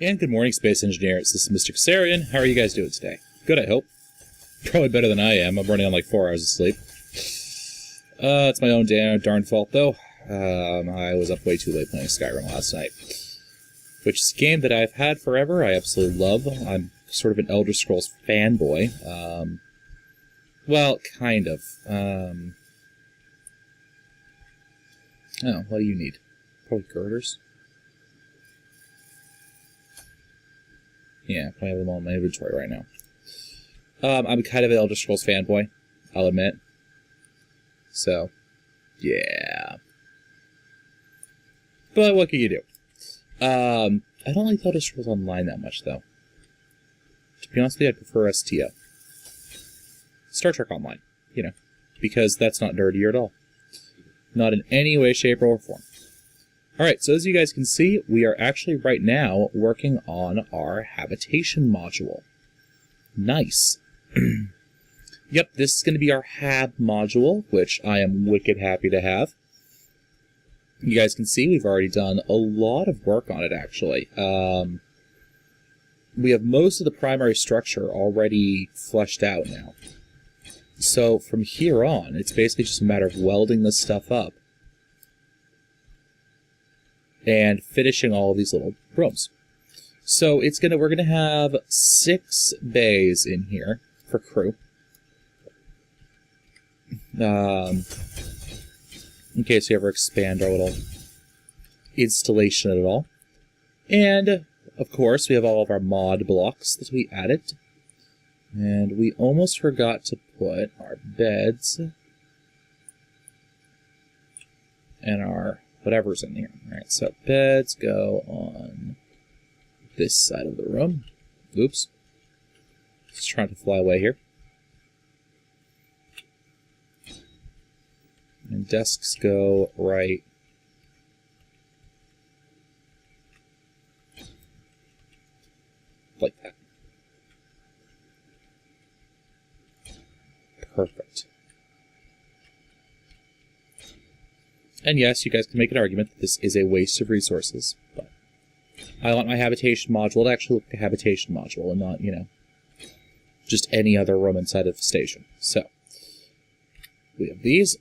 And good morning, Space Engineers. This is Mr. Kasarian. How are you guys doing today? Good, I hope. Probably better than I am. I'm running on like 4 hours of sleep. It's my own darn fault, though. I was up way too late playing Skyrim last night. Which is a game that I've had forever. I absolutely love. I'm sort of an Elder Scrolls fanboy. Well, kind of. Oh, what do you need? Probably girders? Yeah, I have them all in my inventory right now. I'm kind of an Elder Scrolls fanboy, I'll admit. So, yeah. But what can you do? I don't like Elder Scrolls Online that much, though. To be honest with you, I prefer STO. Star Trek Online, you know, because that's not nerdier at all. Not in any way, shape, or form. Alright, so as you guys can see, we are actually right now working on our Habitation module. Nice. Yep, this is going to be our Hab module, which I am wicked happy to have. You guys can see we've already done a lot of work on it, actually. We have most of the primary structure already fleshed out now. So from here on, it's basically just a matter of welding this stuff up and finishing all of these little rooms. So we're gonna have 6 bays in here for crew. In case we ever expand our little installation at all. And, of course, we have all of our mod blocks that we added. And we almost forgot to put our beds and our whatever's in here. Alright, so beds go on this side of the room. Oops. Just trying to fly away here. And desks go right like that. Perfect. And yes, you guys can make an argument that this is a waste of resources, but I want my Habitation module to actually look like a Habitation module and not, you know, just any other room inside of the station. So, we have these.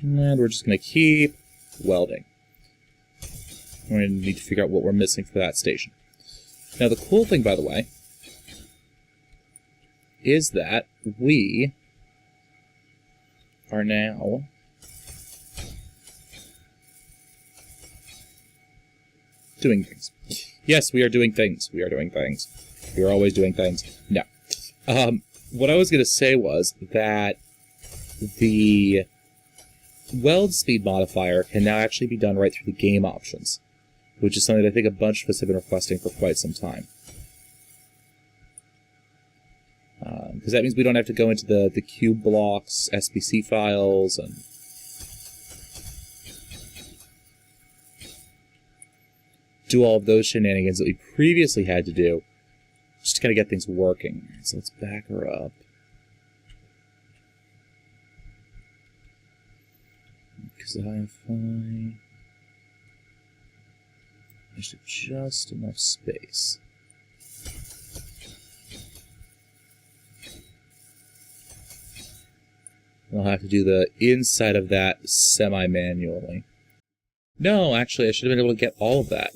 And we're just going to keep welding. We're going to need to figure out what we're missing for that station. Now, the cool thing, by the way, is that we are now doing things. Yes, we are doing things. We are doing things. We are always doing things. No. What I was going to say was that the weld speed modifier can now actually be done right through the game options, which is something that I think a bunch of us have been requesting for quite some time. Because that means we don't have to go into the cube blocks, SBC files, and do all of those shenanigans that we previously had to do just to kind of get things working. So let's back her up. Because I should have just enough space. I'll have to do the inside of that semi-manually. No, actually, I should have been able to get all of that.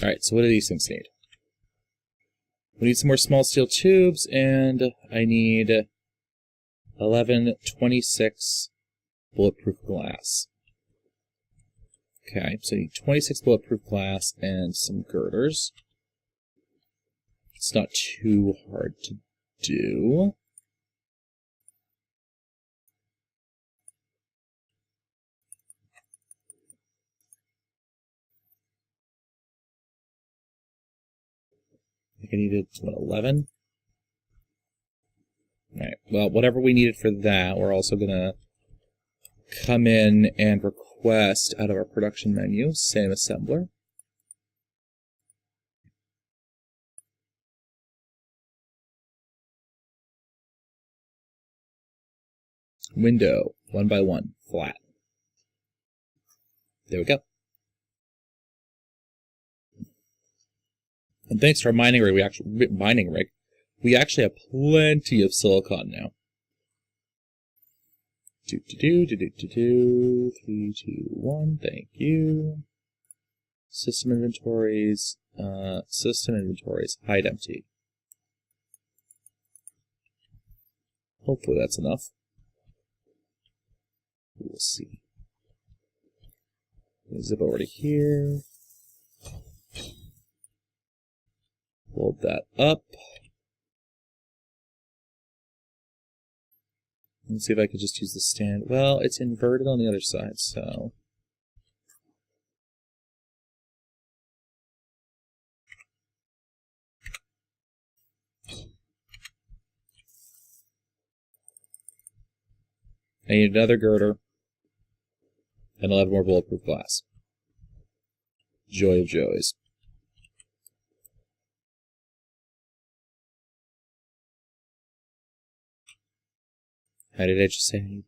Alright, so what do these things need? We need some more small steel tubes, and I need 1126 bulletproof glass. Okay, so I need 26 bulletproof glass and some girders. It's not too hard to do. I think I needed, what, 11? well, whatever we needed for that, we're also going to come in and request out of our production menu, same assembler. Window, 1 by 1, flat. There we go. And thanks to our mining rig, we actually have plenty of silicon now. 3, 2, 1, thank you. System inventories, hide empty. Hopefully that's enough. We'll see. Zip over to here. Hold that up. Let's see if I could just use the stand. Well, it's inverted on the other side, so... I need another girder, and 11 more bulletproof glass. Joy of joys. How did I just say?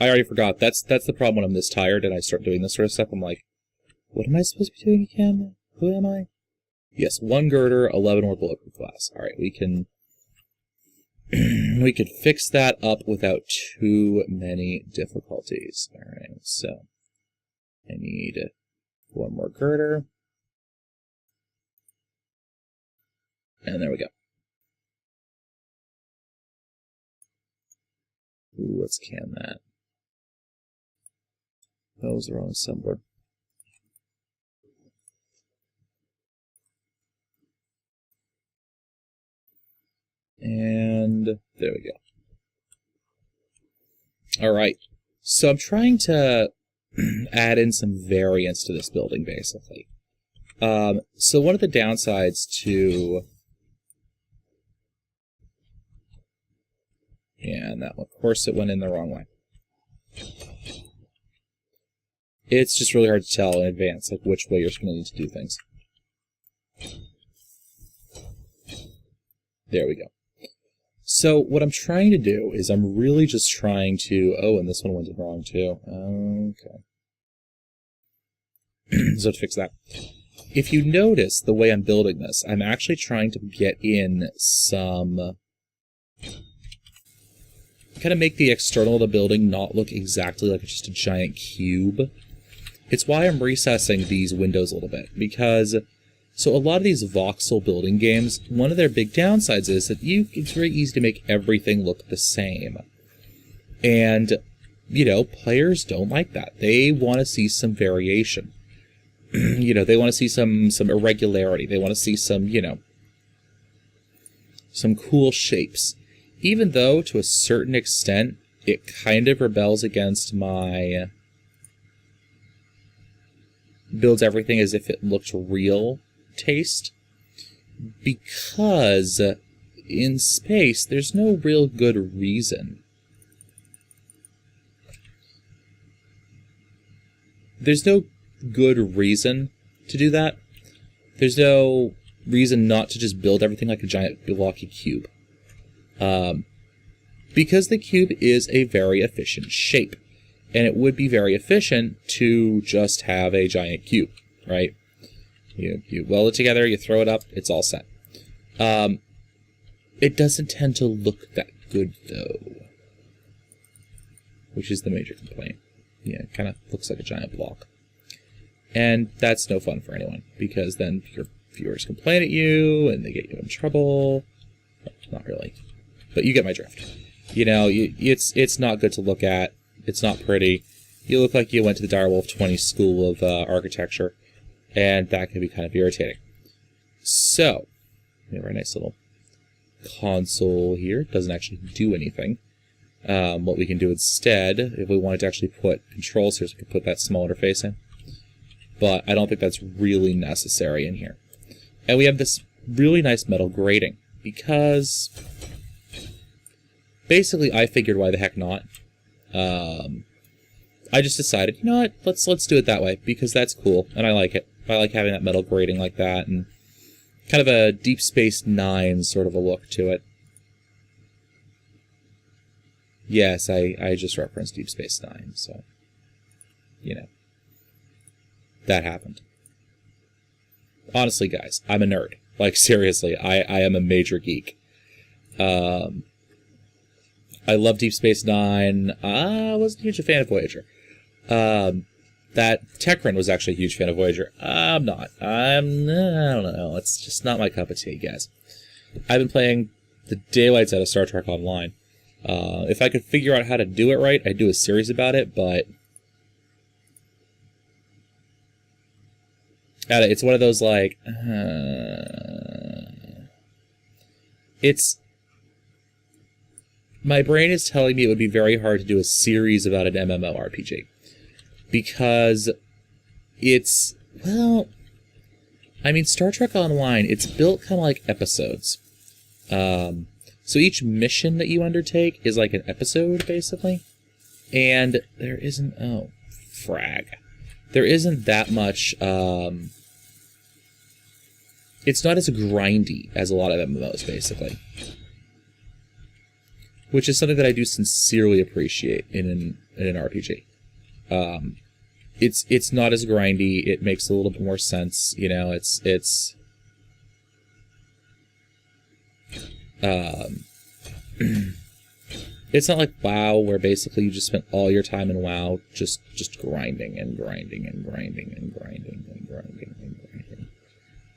I already forgot. That's the problem when I'm this tired and I start doing this sort of stuff. I'm like, what am I supposed to be doing again? Who am I? Yes, 1 girder, 11 more bulletproof glass. All right, we can we could fix that up without too many difficulties. All right, so I need 1 more girder, and there we go. Ooh, let's can that. That was the wrong assembler. And there we go. All right. So I'm trying to add in some variance to this building, basically. So one of the downsides to... Yeah, and that one. Of course it went in the wrong way. It's just really hard to tell in advance, like, which way you're going to need to do things. There we go. So what I'm trying to do is I'm really just trying to... Oh, and this one went in wrong too. Okay. So to fix that. If you notice the way I'm building this, I'm actually trying to get in some... kind of make the external of the building not look exactly like just a giant cube. It's why I'm recessing these windows a little bit, because so a lot of these voxel building games, one of their big downsides is that it's very easy to make everything look the same. And, you know, players don't like that. They want to see some variation. You know, they want to see some irregularity. They want to see some, you know, some cool shapes. Even though, to a certain extent, it kind of rebels against my builds everything as if it looked real taste. Because in space, there's no real good reason. There's no good reason to do that. There's no reason not to just build everything like a giant blocky cube. Because the cube is a very efficient shape, and it would be very efficient to just have a giant cube, right? You weld it together, you throw it up, it's all set. It doesn't tend to look that good, though, which is the major complaint. Yeah, it kind of looks like a giant block. And that's no fun for anyone, because then your viewers complain at you, and they get you in trouble. Well, not really. But you get my drift. You know, it's not good to look at. It's not pretty. You look like you went to the Direwolf 20 School of Architecture, and that can be kind of irritating. So, we have our nice little console here. It doesn't actually do anything. What we can do instead, if we wanted to actually put controls here, so we could put that small interface in. But I don't think that's really necessary in here. And we have this really nice metal grating, because basically, I figured why the heck not. I just decided, you know what, let's do it that way, because that's cool, and I like it. I like having that metal grating like that, and kind of a Deep Space Nine sort of a look to it. Yes, I just referenced Deep Space Nine, so, you know, that happened. Honestly, guys, I'm a nerd. Like, seriously, I am a major geek. I love Deep Space Nine. I wasn't a huge fan of Voyager. That Tekrin was actually a huge fan of Voyager. I'm not. I don't know. It's just not my cup of tea, guys. I've been playing the daylights out of Star Trek Online. If I could figure out how to do it right, I'd do a series about it, but it's one of those, like, my brain is telling me it would be very hard to do a series about an MMORPG. Because it's, well, I mean, Star Trek Online, it's built kind of like episodes. So each mission that you undertake is like an episode, basically. And there isn't, oh, frag. There isn't that much, it's not as grindy as a lot of MMOs, basically. Which is something that I do sincerely appreciate in an RPG. It's not as grindy. It makes a little bit more sense. You know, it's not like WoW, where basically you just spent all your time in WoW just grinding and grinding and grinding and grinding and grinding and grinding.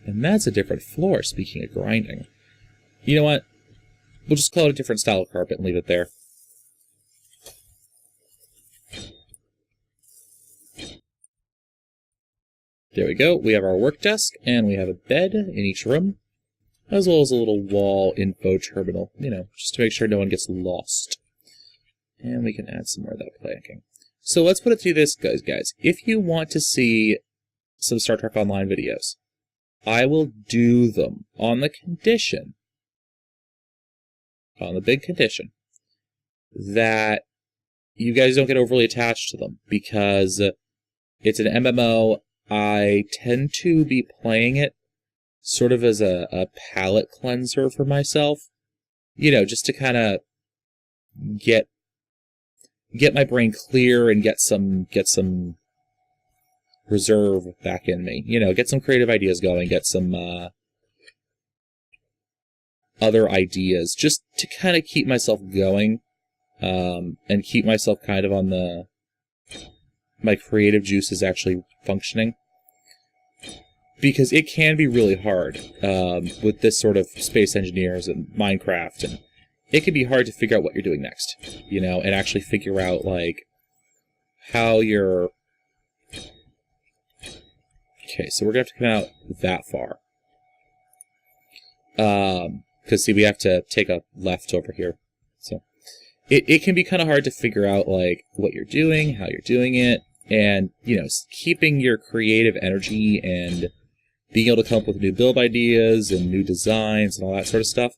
And that's a different floor, speaking of grinding. You know what? We'll just call it a different style of carpet and leave it there. There we go. We have our work desk, and we have a bed in each room, as well as a little wall info terminal, you know, just to make sure no one gets lost. And we can add some more of that planking. So let's put it through this, guys. If you want to see some Star Trek Online videos, I will do them on the condition, on the big condition, that you guys don't get overly attached to them, because it's an MMO. I tend to be playing it sort of as a palate cleanser for myself. You know, just to kind of get my brain clear and get some reserve back in me. You know, get some creative ideas going, get some other ideas, just to kind of keep myself going, and keep myself kind of on my creative juices actually functioning. Because it can be really hard with this sort of Space Engineers and Minecraft, and it can be hard to figure out what you're doing next, you know, and actually figure out, like, how you're... Okay, so we're going to have to come out that far. Because, see, we have to take a left over here. So it can be kind of hard to figure out, like, what you're doing, how you're doing it, and, you know, keeping your creative energy and being able to come up with new build ideas and new designs and all that sort of stuff.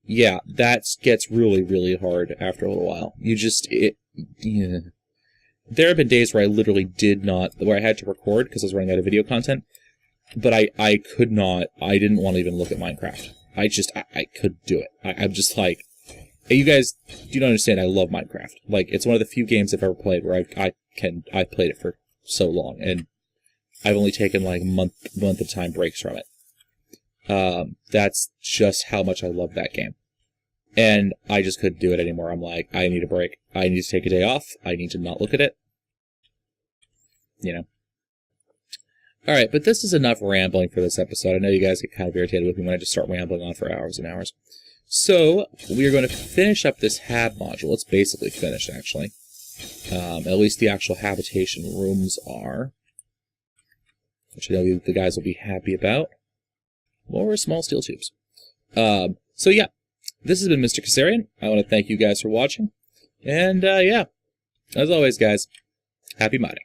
Yeah, that gets really, really hard after a little while. Yeah. There have been days where I literally where I had to record because I was running out of video content, but I could not, I didn't want to even look at Minecraft. I couldn't do it. I'm just like, hey, you guys do not understand, I love Minecraft. Like, it's one of the few games I've ever played where I played it for so long, and I've only taken like month at a time breaks from it. That's just how much I love that game. And I just couldn't do it anymore. I'm like, I need a break. I need to take a day off. I need to not look at it. You know. Alright, but this is enough rambling for this episode. I know you guys get kind of irritated with me when I just start rambling on for hours and hours. So, we are going to finish up this hab module. It's basically finished, actually. At least the actual habitation rooms are. Which I know the guys will be happy about. More small steel tubes. So yeah, this has been Mr. Kasarian. I want to thank you guys for watching. And yeah, as always, guys, happy modding.